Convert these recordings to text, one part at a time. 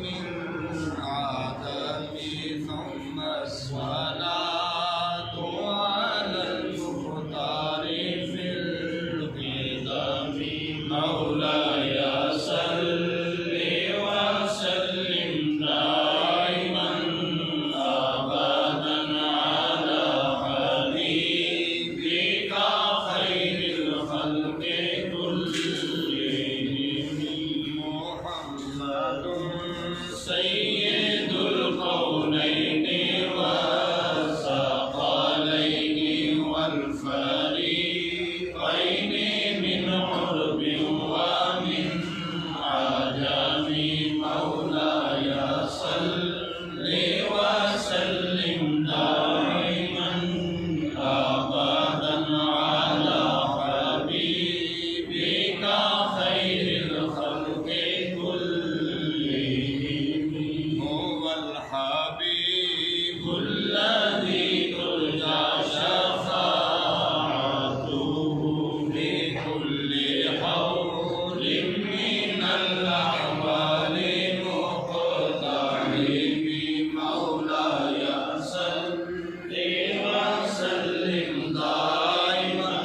من آدم ثم الصلاة على المختار في القدم مولاي صل وسلم دائما أبدا على حبيبك خير الخلق كلهم محمد سيد القولين والثقلين والفريقين من عرب ومن عجم مولاي صل وسلم دائما أبدا على حبيبك خير الخلق كلهم هو الحبيب الذي ترجى شفاعته بكل حول من الأحوال مقتحم مولاي صل وسلم دائما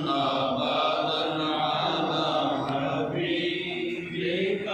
أبدا على حبيبك